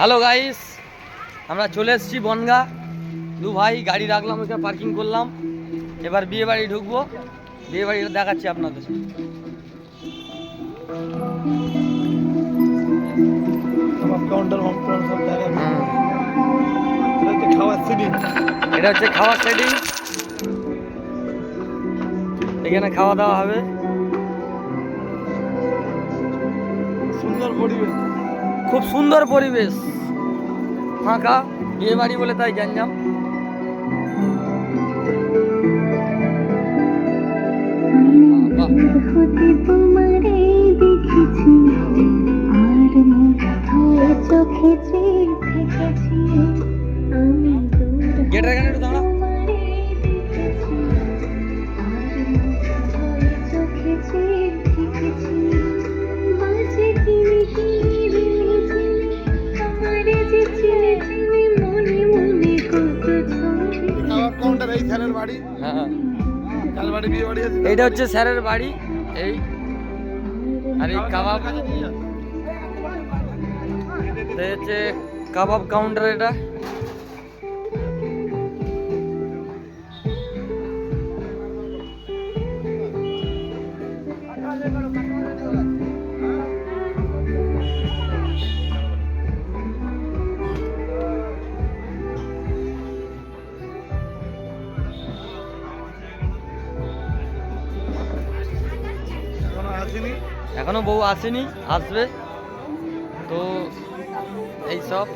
Hello guys, আমরা চলে এসেছি বনগা। দু ভাই গাড়ি রাখলাম, ওইখানে পার্কিং করলাম। এবার বিয়ে বাড়ি ঢুকবো, বিয়ে বাড়িটা দেখাচ্ছি আপনাদের। এটা হচ্ছে খাওয়ার সেটিং, এখানে খাওয়া দাওয়া হবে। সুন্দর পরিবেশ, খুব সুন্দর পরিবেশ, ফাঁকা, বিয়ে বাড়ি বলে তাই গ্যাঞ্জাম। গেটের এখানে একটু দাঁড়া। এইটা হচ্ছে স্যারের বাড়ি, এই আর এই কাবাব হচ্ছে কাবাব কাউন্টার। এটা এখনো বউ আসেনি, আসবে তো এই সব।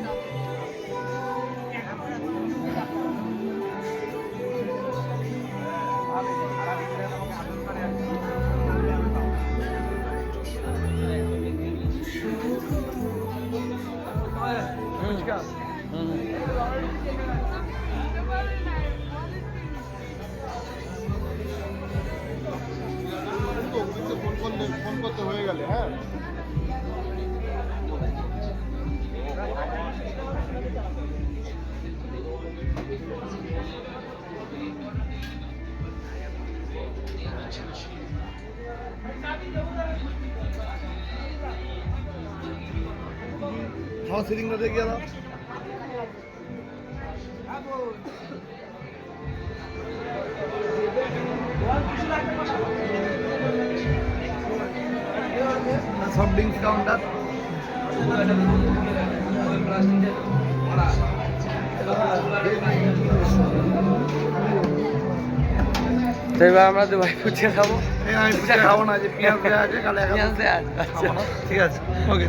ফোন করতে হয়ে গেলে, হ্যাঁ খাওয়া সিটিংটা দেখে গেল। সফট ড্রিঙ্কস কাউন্টার, তো এবার আমরা তো ভাই ফুচকা খাবো। আমি ফুচকা খাবো না, যে পেঁয়াজ দেওয়া আছে, কালে পেঁয়াজ দেয়া আছে। ঠিক আছে, ওকে।